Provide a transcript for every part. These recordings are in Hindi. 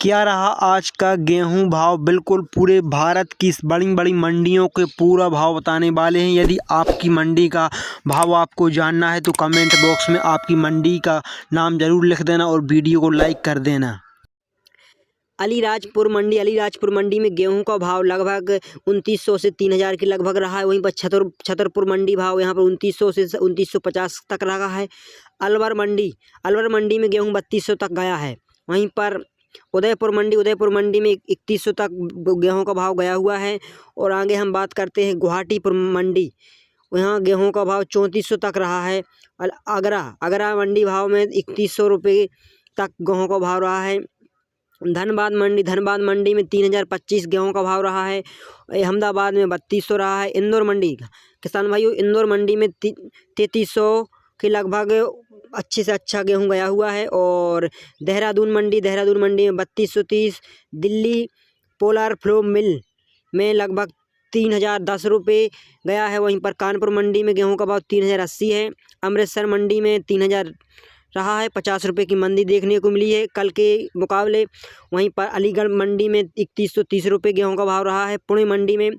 क्या रहा आज का गेहूं भाव। बिल्कुल पूरे भारत की बड़ी बड़ी मंडियों के पूरा भाव बताने वाले हैं। यदि आपकी मंडी का भाव आपको जानना है तो कमेंट बॉक्स में आपकी मंडी का नाम ज़रूर लिख देना और वीडियो को लाइक कर देना। अलीराजपुर मंडी में गेहूं का भाव लगभग 2900 से 3000 के लगभग रहा है। वहीं पर छतरपुर मंडी भाव यहाँ पर 2900 से 2950 तक रहा है। अलवर मंडी में गेहूं 3200 तक गया है। वहीं पर उदयपुर मंडी में 3100 तक गेहूं का भाव गया हुआ है। और आगे हम बात करते हैं गुवाहाटीपुर मंडी, यहाँ गेहूं का भाव 3400 तक रहा है। आगरा मंडी भाव में 3100 रुपये तक गेहूं का भाव रहा है। धनबाद मंडी में 3025 गेहूं का भाव रहा है। अहमदाबाद में 3200 रहा है। इंदौर मंडी किसान भाइयों, इंदौर मंडी में 3300 के लगभग अच्छे से अच्छा गेहूं गया हुआ है। और देहरादून मंडी में 3230। दिल्ली पोलर फ्लो मिल में लगभग 3010 रुपये गया है। वहीं पर कानपुर मंडी में गेहूं का भाव 3080 है। अमृतसर मंडी में 3000 रहा है। 50 रुपये की मंदी देखने को मिली है कल के मुकाबले। वहीं पर अलीगढ़ मंडी में 3130 रुपये गेहूं का भाव रहा है। पुणे मंडी में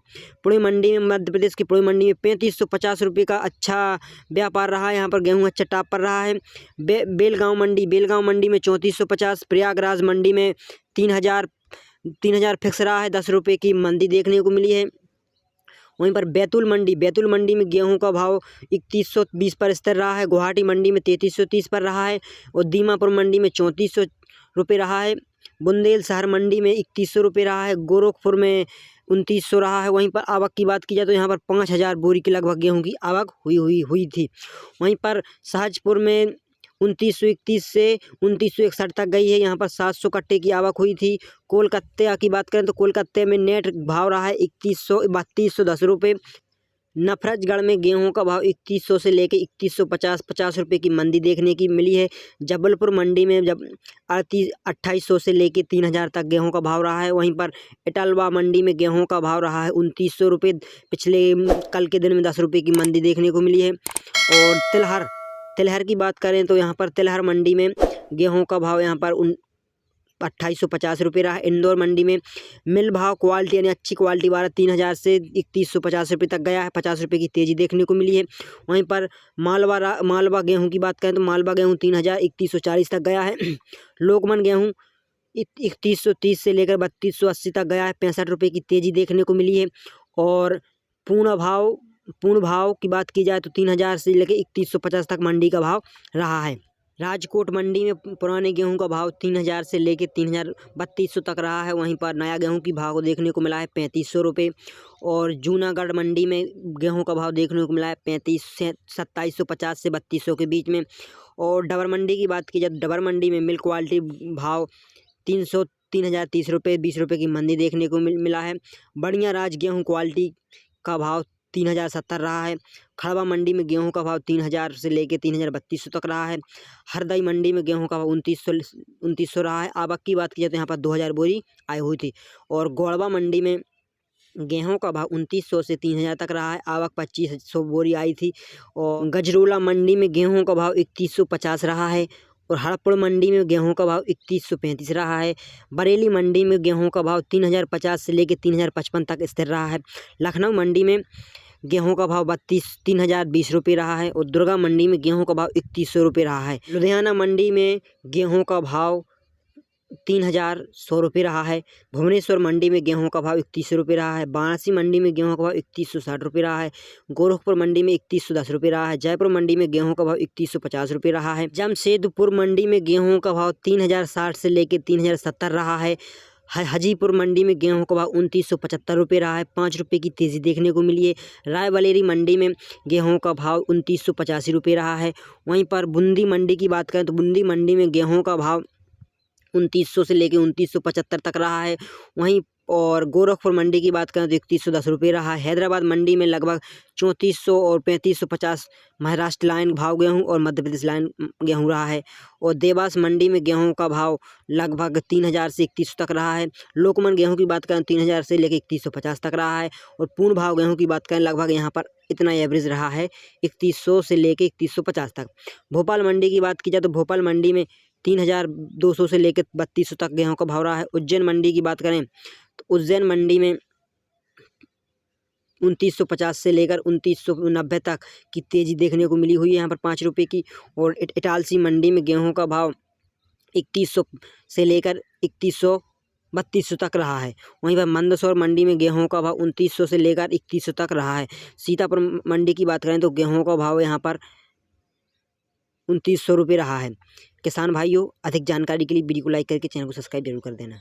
मध्य प्रदेश की पुणे मंडी में 3550 रुपये का अच्छा व्यापार रहा है। यहाँ पर गेहूं अच्छा टॉप पर रहा है। बेलगांव मंडी में 3450। प्रयागराज मंडी में 3000 फिक्स रहा है। 10 रुपये की मंदी देखने को मिली है। वहीं पर बैतूल मंडी में गेहूं का भाव 3120 पर स्थिर रहा है। गुवाहाटी मंडी में 3330 पर रहा है। और दीमापुर मंडी में 3400 रुपये रहा है। बुंदेलशहर मंडी में 3100 रुपये रहा है। गोरखपुर में 2900 रहा है। वहीं पर आवक की बात की जाए तो यहाँ पर 5000 बोरी के लगभग गेहूं की आवक हुई थी। वहीं पर शाहजपुर में 2931 से 2961 तक गई है। यहाँ पर 700 कट्टे की आवक हुई थी। कोलकाता की बात करें तो कोलकाता में नेट भाव रहा है 3210 रुपये। नफरतगढ़ में गेहूं का भाव 3100 से लेकर 3150 रुपये की मंदी देखने की मिली है। जबलपुर मंडी में 2800 से लेकर 3000 तक गेहूं का भाव रहा है। वहीं पर इटालवा मंडी में गेहूं का भाव रहा है 2900 रुपये। पिछले कल के दिन में 10 रुपये की मंदी देखने को मिली है। और तिलहर की बात करें तो यहाँ पर तिलहर मंडी में गेहूं का भाव यहाँ पर 2850 रुपये रहा है। इंदौर मंडी में मिल भाव क्वालिटी यानी अच्छी क्वालिटी वाला 3000 से 3150 रुपये तक गया है। 50 रुपये की तेज़ी देखने को मिली है। वहीं पर मालवा गेहूं की बात करें तो मालवा गेहूं 3140 तक गया है। लोकमन गेहूं 3130 से लेकर 3280 तक गया है। 65 रुपये की तेज़ी देखने को मिली है। और पूर्ण भाव की बात की जाए तो 3000 से लेकर 3150 तक मंडी का भाव रहा है। राजकोट मंडी में पुराने गेहूं का भाव 3000 से लेकर 3200 तक रहा है। वहीं पर नया गेहूं की भाव देखने को मिला है 3500 रुपये। और जूनागढ़ मंडी में गेहूं का भाव देखने को मिला है 2750 से 3200 के बीच में। और डबर मंडी की बात की जाए तो डबर मंडी में मिल्क क्वालिटी भाव 3030 रुपये 20 रुपये की मंदी देखने को मिला है। बढ़िया राज गेहूँ क्वालिटी का भाव 3070 रहा है। खड़वा मंडी में गेहूं का भाव 3000 से लेकर 3200 तक रहा है। हरदई मंडी में गेहूं का भाव 2900 रहा है। आवक की बात की जाए तो यहाँ पर 2000 बोरी आई हुई थी। और गौड़वा मंडी में गेहूं का भाव 2900 से 3000 तक रहा है। आवक 2500 बोरी आई थी। और गजरोला मंडी में गेहूं का भाव 3150 रहा है। और हड़पुर मंडी में गेहूं का भाव 3135 रहा है। बरेली मंडी में गेहूं का भाव 3050 से लेकर 3055 तक स्थिर रहा है। लखनऊ मंडी में गेहूं का भाव 3020 रुपये रहा है। और दुर्गा मंडी में गेहूं का भाव 3100 रुपये रहा है। लुधियाना मंडी में गेहूं का भाव 3100 रुपये रहा है। भुवनेश्वर मंडी में गेहूं का भाव 3100 रुपये रहा है। वाराणसी मंडी में गेहूं का भाव 3160 रुपये रहा है। गोरखपुर मंडी में 3110 रुपये रहा है। जयपुर मंडी में गेहूं का भाव 3150 रुपये रहा है। जमशेदपुर मंडी में गेहूं का भाव 3060 से लेकर 3070 रहा है। हाजीपुर मंडी में गेहूं का भाव 2975 रुपये रहा है। 5 रुपये की तेज़ी देखने को मिली है। रायबरेली मंडी में गेहूं का भाव 2985 रुपये रहा है। वहीं पर बूंदी मंडी की बात करें तो बूंदी मंडी में गेहूं का भाव 2900 से लेकर 2975 तक रहा है। वहीं और गोरखपुर मंडी की बात करें तो 3110 रुपये रहा है। हैदराबाद मंडी में लगभग 3400 और 3550 महाराष्ट्र लाइन भाव गेहूं और मध्य प्रदेश लाइन गेहूं रहा है। और देवास मंडी में गेहूं का भाव लगभग 3000 से 3100 तक रहा है। लोकमन गेहूं की बात करें 3000 से लेकर 3150 तक रहा है। और पूर्ण भाव गेहूं की बात करें लगभग यहाँ पर इतना एवरेज रहा है 3100 से लेकर 3150 तक। भोपाल मंडी की बात की जाए तो भोपाल मंडी में 3,200 से लेकर 3,200 तक गेहूं का भाव रहा है। उज्जैन मंडी की बात करें तो उज्जैन मंडी में 2,950 से लेकर 2,990 तक की तेज़ी देखने को मिली हुई है यहाँ पर 5 रुपये की। और इटारसी मंडी में गेहूं का भाव 3,100 से लेकर 3,100-3,200 तक रहा है। वहीं पर मंदसौर मंडी में गेहूं का भाव 2,900 से लेकर 3,100 तक रहा है। सीतापुर मंडी की बात करें तो गेहूं का भाव यहाँ पर 2,900 रुपये रहा है। किसान भाइयों, अधिक जानकारी के लिए वीडियो को लाइक करके चैनल को सब्सक्राइब जरूर कर देना।